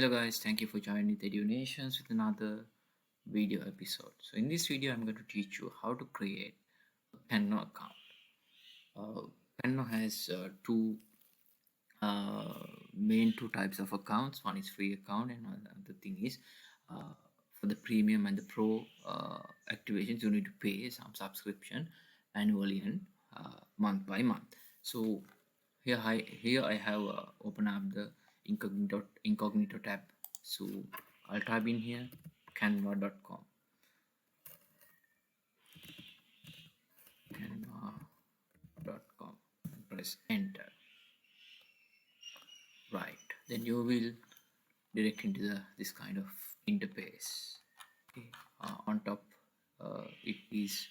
Hello guys, thank you for joining the Nations with another video episode. So in this video, I'm going to teach you how to create a Canva account. Uh, Canva has main two types of accounts. One is free account, and another thing is for the premium and the pro activations. You need to pay some subscription annually and month by month. So here I have open up the incognito tab. So I'll type in here canva.com. Canva.com. Press enter. Right, then you will direct into this kind of interface. Okay. On top it is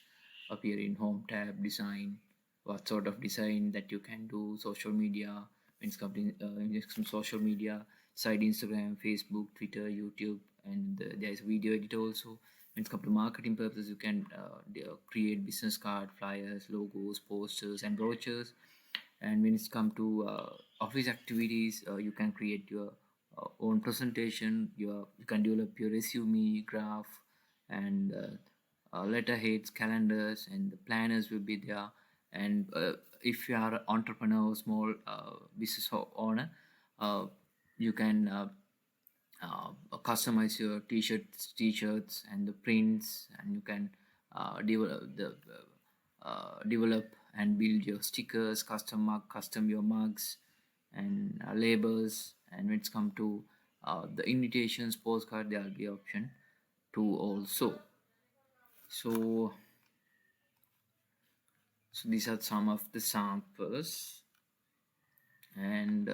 appear in home tab, design, what sort of design that you can do, social media, when it's coming some social media side, Instagram, Facebook, Twitter, YouTube, and there is video editor also. When it's come to marketing purposes, you can create business card, flyers, logos, posters, and brochures. And when it's come to office activities, you can create your own presentation. You can develop your resume, graph, and letterheads, calendars, and the planners will be there. And if you are an entrepreneur, small business owner, uh, you can customize your t-shirts and the prints, and you can develop and build your stickers, custom your mugs and labels. And when it's come to the invitations, postcard, there will be option to also. So these are some of the samples. And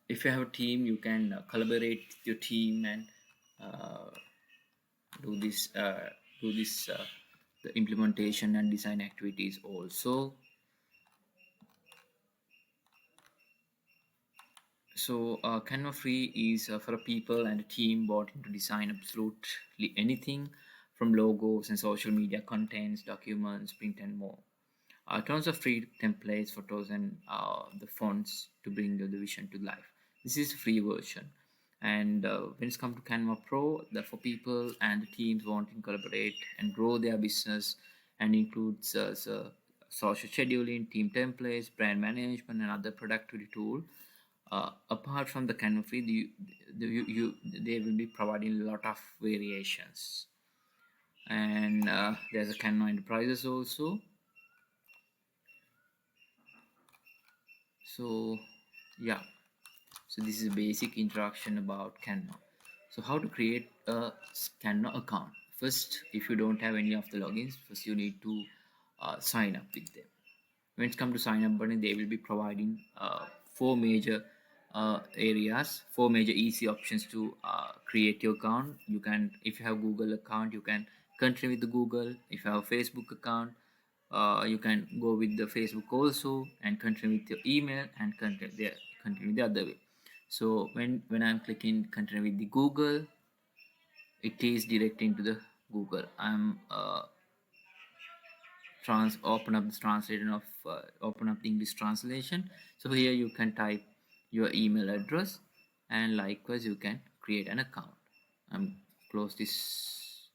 if you have a team, you can collaborate with your team and uh, do this the implementation and design activities also. So Canva free is for a people and a team wanting to design absolutely anything from logos and social media contents, documents, print, and more. Tons of free templates, photos, and the fonts to bring the vision to life. This is a free version. And when it's come to Canva Pro, that for people and the teams wanting to collaborate and grow their business, and includes social scheduling, team templates, brand management, and other productivity tool. Apart from the Canva free, they will be providing a lot of variations. And there's a Canva Enterprises also. So yeah, so this is a basic introduction about Canva. So how to create a Canva account? First, if you don't have any of the logins, first you need to sign up with them. When it comes to sign up button, they will be providing four major areas, four major easy options to create your account. You can, if you have Google account, you can continue with the Google. If you have Facebook account, you can go with the Facebook also, and continue with your email, and continue the other way. So when I'm clicking continue with the Google, it is directing to the Google. I'm open up this translation of open up the English translation. So here you can type your email address, and likewise you can create an account. I'm close this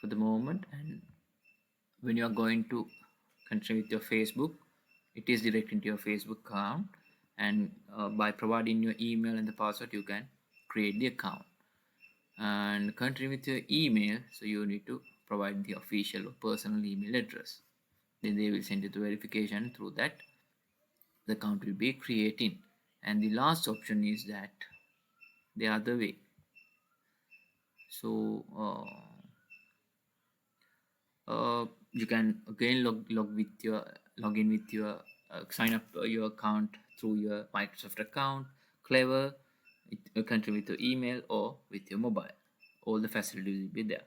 for the moment. And when you are going to continue with your Facebook, it is direct into your Facebook account. And by providing your email and the password, you can create the account and continue with your email. So you need to provide the official or personal email address. Then they will send you the verification. Through that, the account will be created. And the last option is that the other way. So you can again log in with your sign up your account through your Microsoft account, Clever, continue with your email or with your mobile. All the facilities will be there.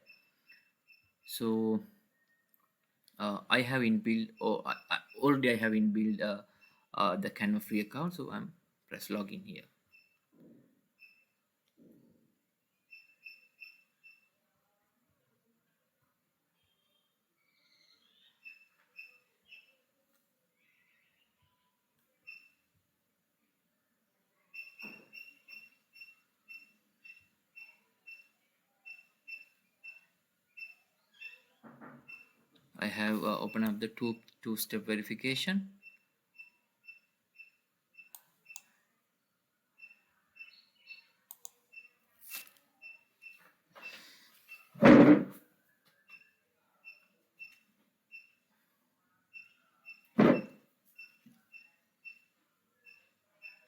So I have inbuilt, or already I have inbuilt the Canva free account. So I'm press login here. I have opened up the two-step verification.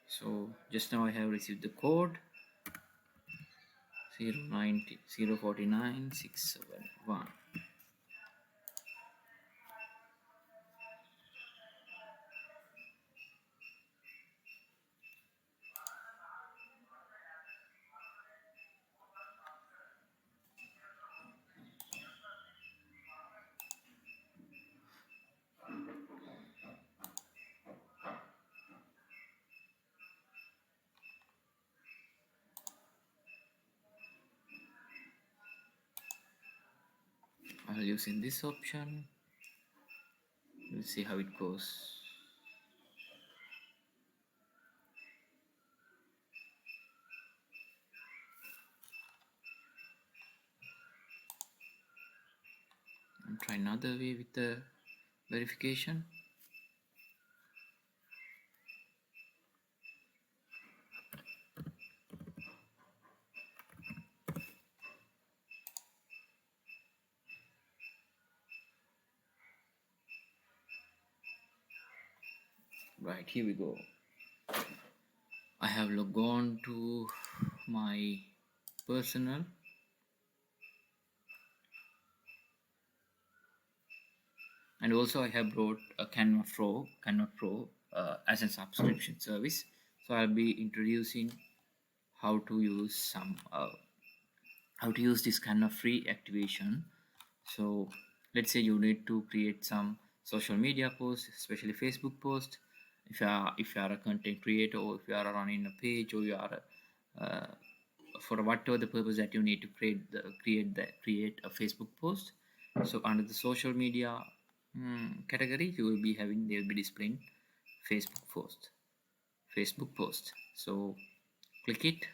So just now I have received the code 090 049 671. I'll use in this option. We'll see how it goes. And try another way with the verification. Right, here we go. I have logged on to my personal, and also I have brought a Canva Pro as a subscription service. So I'll be introducing how to use this kind of free activation. So let's say you need to create some social media post, especially Facebook post. If you are a content creator, or if you are running a page, or you are for whatever the purpose that you need to create a Facebook post. So under the social media category, you will be having they will be displaying Facebook post. Facebook post. So click it,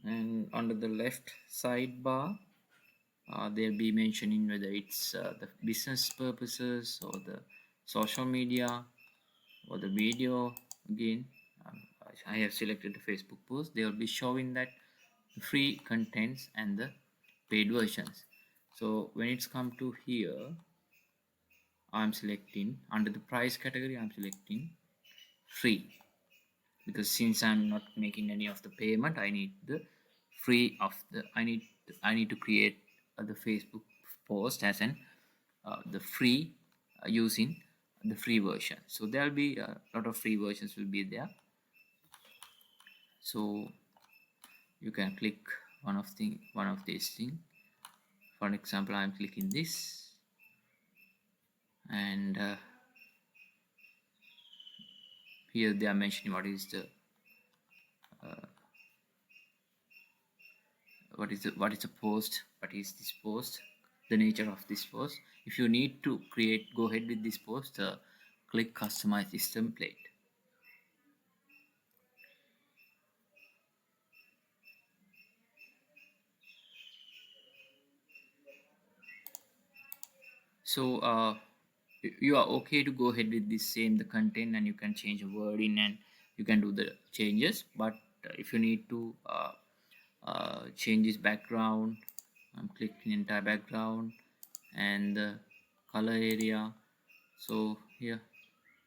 and under the left sidebar, they'll be mentioning whether it's the business purposes, or the social media, or the video. Again, um, I have selected the Facebook post. They will be showing that free contents and the paid versions. So when it's come to here, I'm selecting under the price category, I'm selecting free, because since I'm not making any of the payment, I need the free of the I need to create the Facebook post as an the free using the free version. So there'll be a lot of free versions will be there. So you can click one of these things. For example, I'm clicking this, and here they are mentioning what is the what is a post, what is this post, the nature of this post. If you need to go ahead with this post, click customize this template. So you are okay to go ahead with this same the content, and you can change the wording, and you can do the changes. But if you need to change this background, I'm clicking entire background and the color area. So here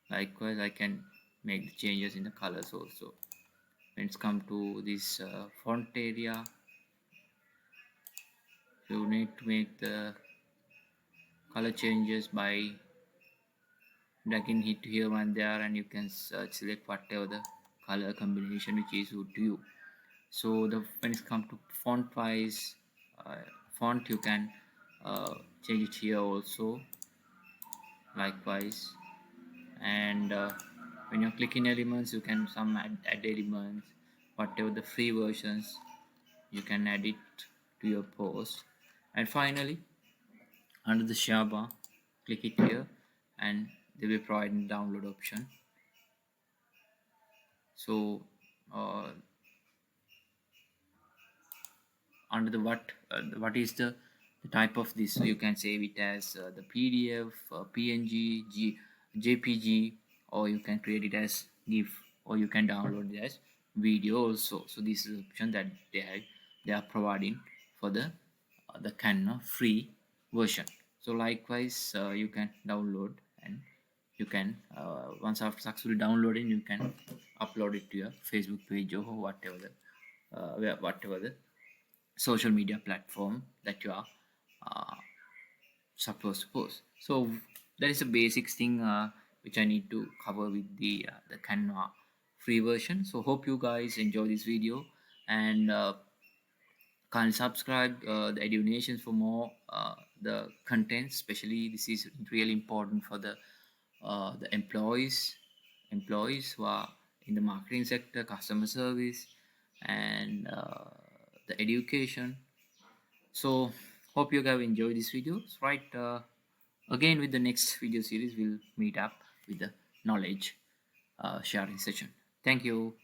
likewise I can make the changes in the colors also. When it's come to this font area, you need to make the color changes by dragging it here and there, and you can select whatever the color combination which is suit to you. So when it's come to font wise, uh, font you can change it here also likewise. And when you're clicking elements, you can add elements, whatever the free versions, you can add it to your post. And finally, under the share bar, click it here, and they will provide a download option. So under the what is the type of this. So you can save it as the PDF, PNG, JPG, or you can create it as GIF, or you can download it as video also. So this is the option that they are providing for the Canva free version. So likewise, you can download, and you can once after successfully downloading, you can upload it to your Facebook page or whatever the social media platform that you are uh, supposed to post. So that is a basic thing which I need to cover with the Canva free version. So hope you guys enjoy this video, and can subscribe the educations for more the content. Especially this is really important for the employees who are in the marketing sector, customer service, and the education. So hope you guys enjoy this video. Right, again with the next video series, we'll meet up with the knowledge sharing session. Thank you.